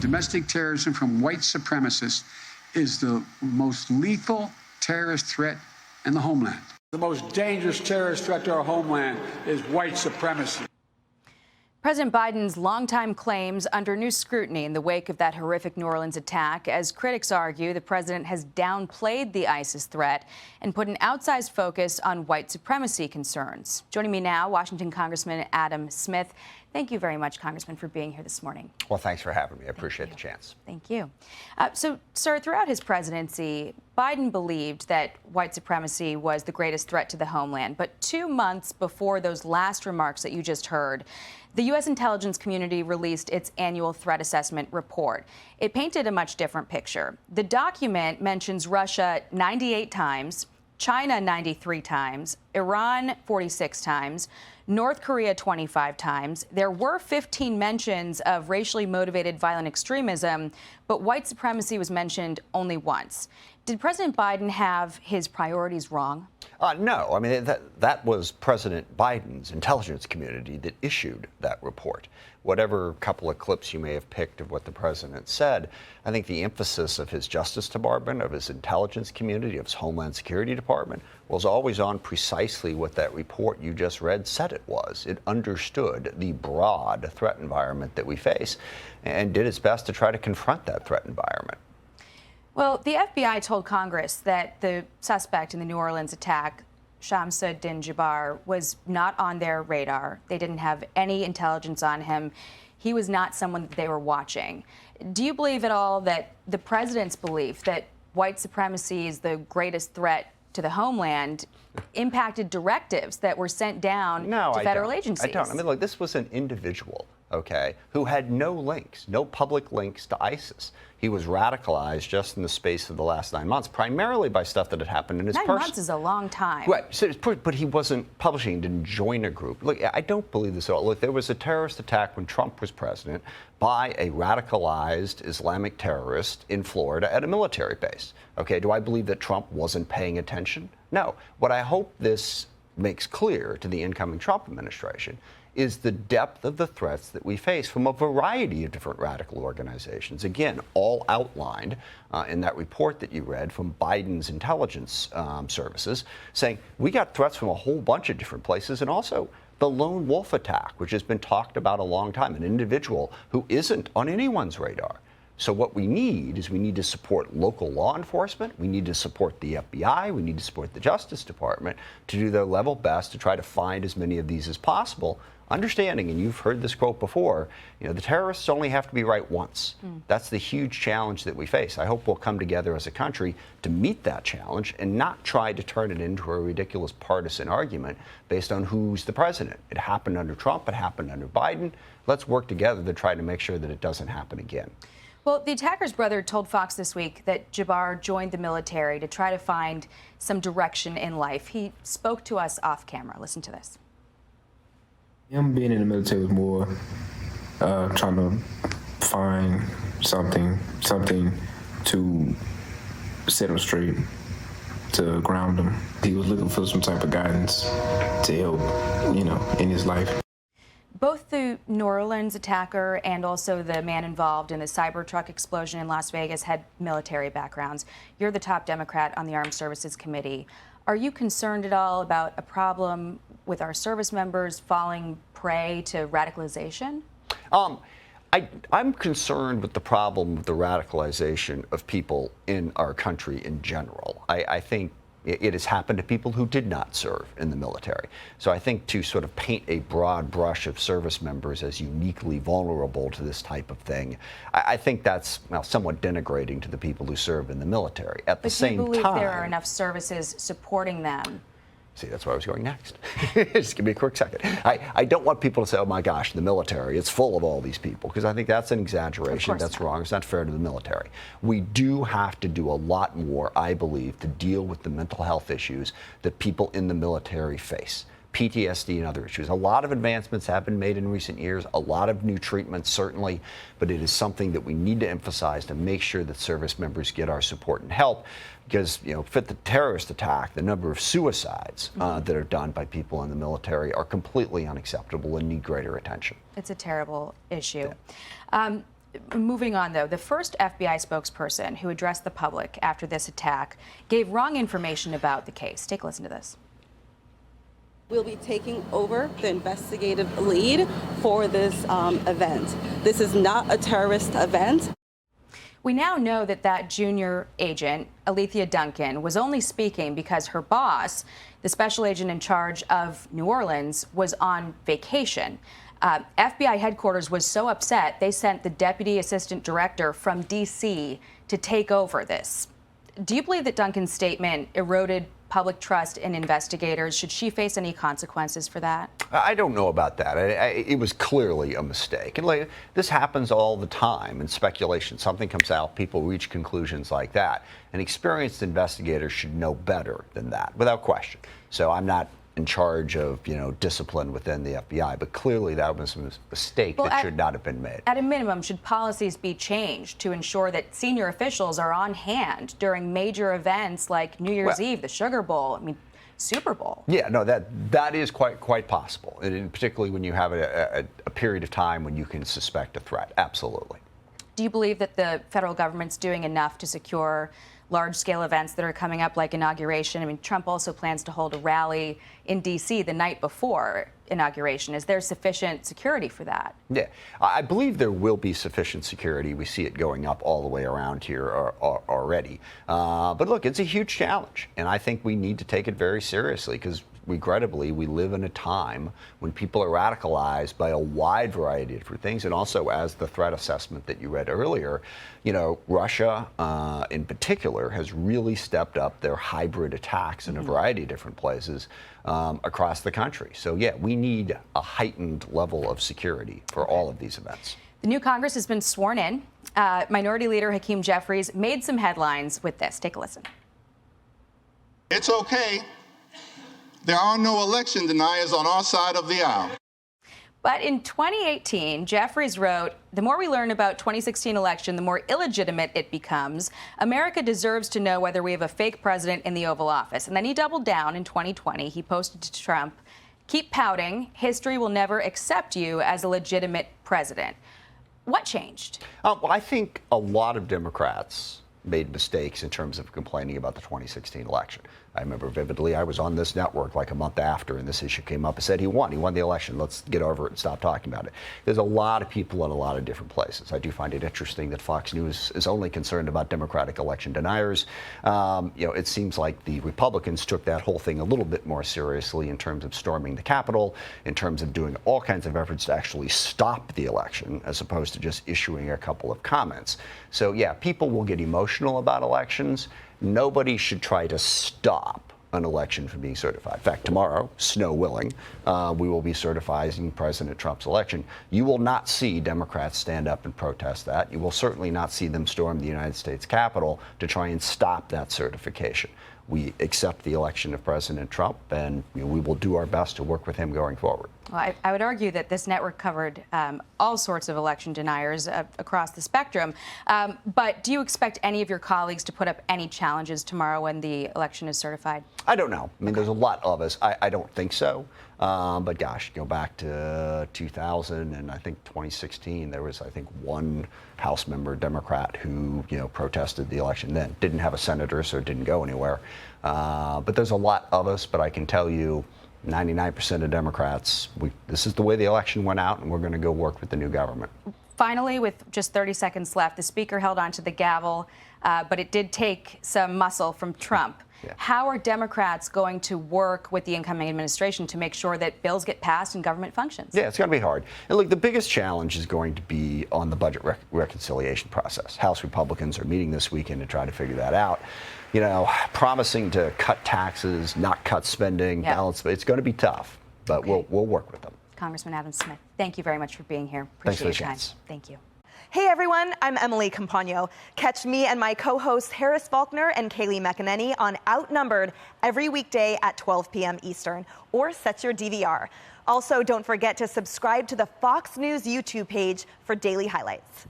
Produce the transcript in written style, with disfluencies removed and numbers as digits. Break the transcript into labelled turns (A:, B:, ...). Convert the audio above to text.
A: Domestic terrorism from white supremacists is the most lethal terrorist threat in the homeland. The most dangerous terrorist threat to our homeland is white supremacy.
B: President Biden's longtime claims under new scrutiny in the wake of that horrific New Orleans attack. As critics argue, the president has downplayed the ISIS threat and put an outsized focus on white supremacy concerns. Joining me now, Washington Congressman Adam Smith. Thank you very much, Congressman, for being here this morning.
C: Well, thanks for having me. I appreciate the chance.
B: Thank you. So, sir, throughout his presidency, Biden believed that white supremacy was the greatest threat to the homeland. But 2 months before those last remarks that you just heard, the U.S. intelligence community released its annual threat assessment report. It painted a much different picture. The document mentions Russia 98 times, China 93 times, Iran 46 times, North Korea 25 times. There were 15 mentions of racially motivated violent extremism, but white supremacy was mentioned only once. Did President Biden have his priorities wrong?
C: No. I mean, that was President Biden's intelligence community that issued that report. Whatever couple of clips you may have picked of what the president said, I think the emphasis of his Justice Department, of his intelligence community, of his Homeland Security Department was always on precisely what that report you just read said it was. It understood the broad threat environment that we face and did its best to try to confront that threat environment.
B: Well, the FBI told Congress that the suspect in the New Orleans attack, Shamsuddin Jabbar, was not on their radar. They didn't have any intelligence on him. He was not someone that they were watching. Do you believe at all that the president's belief that white supremacy is the greatest threat to the homeland impacted directives that were sent down to federal agencies?
C: I don't. I mean, look, this was an individual, okay, who had no links, no public links to ISIS. He was radicalized just in the space of the last 9 months, primarily by stuff that had happened in his
B: 9 months is a long time.
C: Right. So, but he wasn't publishing, didn't join a group. Look, I don't believe this at all. Look, there was a terrorist attack when Trump was president by a radicalized Islamic terrorist in Florida at a military base. Okay, do I believe that Trump wasn't paying attention? No. What I hope this makes clear to the incoming Trump administration is the depth of the threats that we face from a variety of different radical organizations. Again, all outlined in that report that you read from Biden's intelligence services, saying we got threats from a whole bunch of different places, and also the lone wolf attack, which has been talked about a long time, an individual who isn't on anyone's radar. So what we need is we need to support local law enforcement. We need to support the FBI. We need to support the Justice Department to do their level best to try to find as many of these as possible. Understanding, and you've heard this quote before, you know, the terrorists only have to be right once. That's the huge challenge that we face. I hope we'll come together as a country to meet that challenge and not try to turn it into a ridiculous partisan argument based on who's the president. It happened under Trump. It happened under Biden. Let's work together to try to make sure that it doesn't happen again.
B: Well, the attacker's brother told Fox this week that Jabbar joined the military to try to find some direction in life. He spoke to us off camera. Listen to this.
D: Him being in the military was more trying to find something to set him straight, to ground him. He was looking for some type of guidance to help, you know, in his life.
B: Both the New Orleans attacker and also the man involved in the Cybertruck explosion in Las Vegas had military backgrounds. You're the top Democrat on the Armed Services Committee. Are you concerned at all about a problem with our service members falling prey to radicalization?
C: I'm concerned with the problem with the radicalization of people in our country in general. I think it has happened to people who did not serve in the military. So I think to sort of paint a broad brush of service members as uniquely vulnerable to this type of thing, I think that's somewhat denigrating to the people who serve in the military. At the same time,
B: do you believe there are enough services supporting them?
C: See, that's where I was going next. Just give me a quick second. I don't want people to say, oh my gosh, the military, it's full of all these people, because I think that's an exaggeration. That's wrong. It's not fair to the military. We do have to do a lot more, I believe, to deal with the mental health issues that people in the military face. PTSD and other issues. A lot of advancements have been made in recent years, a lot of new treatments, certainly, but it is something that we need to emphasize to make sure that service members get our support and help. Because, you know, fit the terrorist attack, the number of suicides that are done by people in the military are completely unacceptable and need greater attention.
B: It's a terrible issue.
C: Yeah.
B: Moving on, though, the first FBI spokesperson who addressed the public after this attack gave wrong information about the case. Take a listen to this.
E: We'll be taking over the investigative lead for this event. This is not a terrorist event.
B: We now know that that junior agent, Alethea Duncan, was only speaking because her boss, the special agent in charge of New Orleans, was on vacation. FBI headquarters was so upset, they sent the deputy assistant director from D.C. to take over this. Do you believe that Duncan's statement eroded public trust in investigators? Should she face any consequences for that?
C: I don't know about that. It was clearly a mistake. And this happens all the time in speculation. Something comes out, people reach conclusions like that. And experienced investigators should know better than that, without question. So I'm not in charge of, discipline within the FBI, but clearly that was a mistake that should not have been made.
B: At a minimum, should policies be changed to ensure that senior officials are on hand during major events like New Year's Eve, the Sugar Bowl, Super Bowl?
C: Yeah, no, that is quite possible, and particularly when you have a period of time when you can suspect a threat. Absolutely.
B: Do you believe that the federal government's doing enough to secure large-scale events that are coming up, like inauguration? Trump also plans to hold a rally in D.C. the night before inauguration. Is there sufficient security for that?
C: Yeah, I believe there will be sufficient security. We see it going up all the way around here already. But look, it's a huge challenge, and I think we need to take it very seriously because regrettably, we live in a time when people are radicalized by a wide variety of different things. And also, as the threat assessment that you read earlier, Russia in particular has really stepped up their hybrid attacks in a variety of different places across the country. So, yeah, we need a heightened level of security for all of these events.
B: The new Congress has been sworn in. Minority Leader Hakeem Jeffries made some headlines with this. Take a listen.
F: It's okay. There are no election deniers on our side of the aisle.
B: But in 2018, Jeffries wrote, "The more we learn about 2016 election, the more illegitimate it becomes. America deserves to know whether we have a fake president in the Oval Office." And then he doubled down in 2020. He posted to Trump, "Keep pouting. History will never accept you as a legitimate president." What changed?
C: Well, I think a lot of Democrats made mistakes in terms of complaining about the 2016 election. I remember vividly, I was on this network like a month after, and this issue came up. I said he won the election. Let's get over it and stop talking about it. There's a lot of people in a lot of different places. I do find it interesting that Fox News is only concerned about Democratic election deniers. It seems like the Republicans took that whole thing a little bit more seriously in terms of storming the Capitol, in terms of doing all kinds of efforts to actually stop the election, as opposed to just issuing a couple of comments. So, yeah, people will get emotional about elections. Nobody should try to stop an election from being certified. In fact, tomorrow, snow willing, we will be certifying President Trump's election. You will not see Democrats stand up and protest that. You will certainly not see them storm the United States Capitol to try and stop that certification. We accept the election of President Trump, and we will do our best to work with him going forward.
B: Well, I would argue that this network covered all sorts of election deniers across the spectrum. But do you expect any of your colleagues to put up any challenges tomorrow when the election is certified?
C: I don't know. There's a lot of us. I don't think so. But gosh, go back to 2000 and I think 2016, there was, I think, one House member, Democrat, who, protested the election then. Didn't have a senator, so it didn't go anywhere. But there's a lot of us, but I can tell you 99% of Democrats, this is the way the election went out, and we're going to go work with the new government.
B: Finally, with just 30 seconds left, the speaker held onto the gavel, but it did take some muscle from Trump. Yeah. How are Democrats going to work with the incoming administration to make sure that bills get passed and government functions? Yeah,
C: it's going to be hard. And look, the biggest challenge is going to be on the budget reconciliation process. House Republicans are meeting this weekend to try to figure that out. Promising to cut taxes, not cut spending, balance. It's going to be tough, but we'll work with them.
B: Congressman Adam Smith, thank you very much for being here.
C: Thanks for the
B: your
C: chance.
B: time. Thank you.
G: Hey everyone, I'm Emily Campagno. Catch me and my co-hosts Harris Faulkner and Kaylee McEnany on Outnumbered every weekday at 12 p.m. Eastern, or set your DVR. Also, don't forget to subscribe to the Fox News YouTube page for daily highlights.